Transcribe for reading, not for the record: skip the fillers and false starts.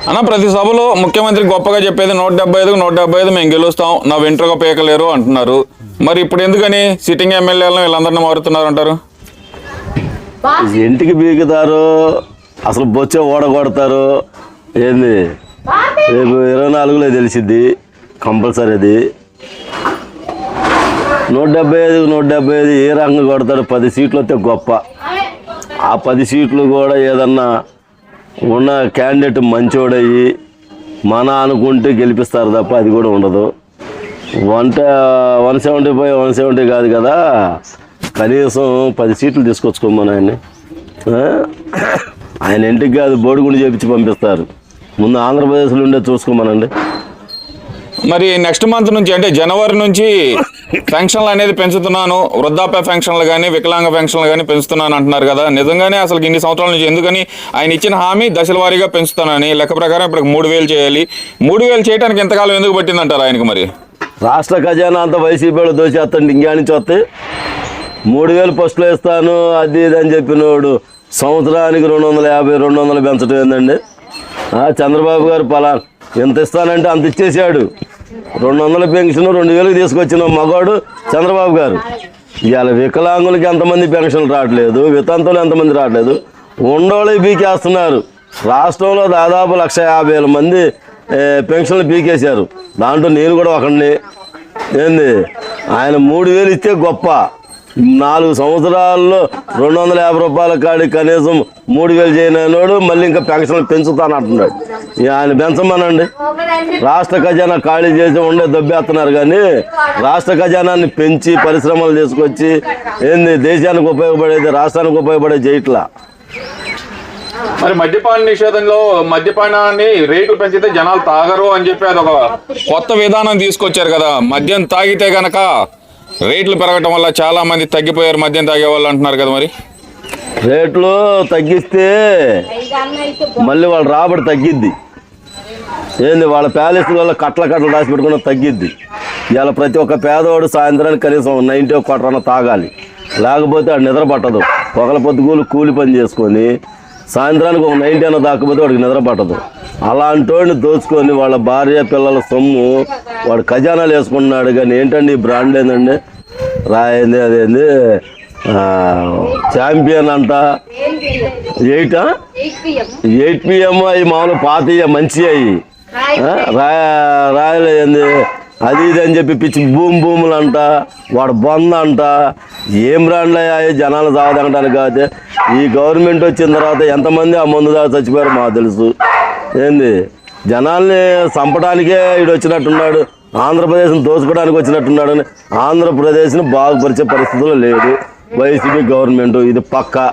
అన్న ప్రతి సభలో ముఖ్యమంత్రి గొప్పగా చెప్పేది 175 మేము గెలుస్తాం, నా వెంట్రుక పీకలేరు అంటున్నారు. మరి ఇప్పుడు ఎందుకని సిట్టింగ్ ఎమ్మెల్యేలను వీళ్ళందరినీ మారుతున్నారు అంటారు? ఇంటికి బీగుతారు, అసలు బొచ్చే ఓడగొడతారు. ఏంది రేపు 24లో తెలిసిద్ది కంపల్సరీ. అది 175 ఏ రంగం కొడతాడు? 10 సీట్లు వస్తే గొప్ప. ఆ 10 సీట్లు కూడా ఏదన్నా ఉన్న క్యాండిడేట్ మంచోడయ్యి మన అనుకుంటే గెలిపిస్తారు తప్ప అది కూడా ఉండదు. 170 కాదు కదా, కనీసం 10 సీట్లు తీసుకొచ్చుకోమని ఆయన ఇంటికి కాదు బోడిగుండి చేపించి పంపిస్తారు. ముందు ఆంధ్రప్రదేశ్లో ఉండే చూసుకోమనండి. మరి నెక్స్ట్ మంత్ నుంచి అంటే జనవరి నుంచి పెన్షన్లు అనేది పెంచుతున్నాను, వృద్ధాప్య పెన్షన్లు కానీ వికలాంగ పెన్షన్లు కానీ పెంచుతున్నాను అంటున్నారు కదా, నిజంగానే అసలు ఇన్ని సంవత్సరాల నుంచి ఎందుకని ఆయన ఇచ్చిన హామీ దశల వారీగా పెంచుతానని లెక్క ప్రకారం ఇప్పుడు 3000 చేయాలి. 3000 చేయడానికి ఎంతకాలం ఎందుకు పట్టిందంటారు ఆయనకు? మరి రాష్ట్ర ఖజానా అంతా వైసీపీలో దోచేస్తాండి. ఇంకే నుంచి వస్తే 3000 ఫస్ట్లో ఇస్తాను అది ఇది అని చెప్పినోడు సంవత్సరానికి 250 200 పెంచడం ఏందండి? చంద్రబాబు గారు ఎంత ఇస్తానంటే అంత ఇచ్చేసాడు. 200 పెన్షన్ 2000 తీసుకొచ్చిన మగవాడు చంద్రబాబు గారు. ఇవాళ వికలాంగులకి ఎంతమంది పెన్షన్లు రావట్లేదు, వితంతులు ఎంతమంది రావట్లేదు, ఉండోళ్ళకి పీకేస్తున్నారు. రాష్ట్రంలో దాదాపు 150,000 మంది పెన్షన్లు పీకేశారు. దాంట్లో నేను కూడా ఒకడిని. ఏంది ఆయన 3000 ఇస్తే గొప్ప. 4 సంవత్సరాల్లో 250 రూపాయల కాడికి కనీసం 3000 చేయనోడు మళ్ళీ ఇంకా పెన్షన్లు పెంచుతానంటున్నాడు. ఆయన పెంచమనండి. రాష్ట్ర ఖజానా ఖాళీ చేసి ఉండే దొబ్బేస్తున్నారు కానీ రాష్ట్ర ఖజానాన్ని పెంచి పరిశ్రమలు తీసుకొచ్చి ఏంది దేశానికి ఉపయోగపడేది రాష్ట్రానికి ఉపయోగపడేది చేయట్లా. మరి మద్యపాన నిషేధంలో మద్యపానాన్ని రేట్లు పెంచితే జనాలు తాగరు అని చెప్పి అదొక కొత్త విధానం తీసుకొచ్చారు కదా. మద్యం తాగితే గనక రేట్లు పెరగటం వల్ల చాలా మంది తగ్గిపోయారు మద్యం తాగే వాళ్ళు అంటున్నారు కదా. మరి రేట్లు తగ్గిస్తే మళ్ళీ వాళ్ళ రాబడి తగ్గిద్ది. ఏంది వాళ్ళ ప్యాలెస్ వల్ల కట్టలు రాసి పెట్టుకున్న తగ్గిద్ది. ఇవాళ ప్రతి ఒక్క పేదవాడు సాయంత్రానికి కనీసం 90 క్వార్టర్ తాగాలి, లేకపోతే వాడు నిద్ర పట్టదు. ఒకళ్ళ పొద్దుగూలు కూలి పని చేసుకొని సాయంత్రానికి ఒక 90 అన్న దాకపోతే వాడికి నిద్ర పట్టదు. అలాంటి వాడిని దోచుకొని వాళ్ళ భార్య పిల్లల సొమ్ము వాడు ఖజానాలు వేసుకుంటున్నాడు. కానీ ఏంటండి ఈ బ్రాండ్ ఏందండి? రాయింది అదేంది ఛాంపియన్ అంట 8 PM అవి మామూలు పాతయ్య మంచి అవి రాయలు ఏంది అది ఇది అని చెప్పి పిచ్చి భూములు అంట, వాడు బొంద అంట. ఏం బ్రాండ్లు అయ్యాయి జనాలు తాగదనడానికి కాదు. ఈ గవర్నమెంట్ వచ్చిన తర్వాత ఎంతమంది ఆ మందు దాకా చచ్చిపోయారు మాకు తెలుసు. ఏంది జనాల్ని చంపడానికే ఇడు వచ్చినట్టున్నాడు, ఆంధ్రప్రదేశ్ని దోచుకోవడానికి వచ్చినట్టున్నాడు. అని ఆంధ్రప్రదేశ్ని బాగుపరిచే పరిస్థితుల్లో లేదు వైసీపీ గవర్నమెంట్. ఇది పక్కా.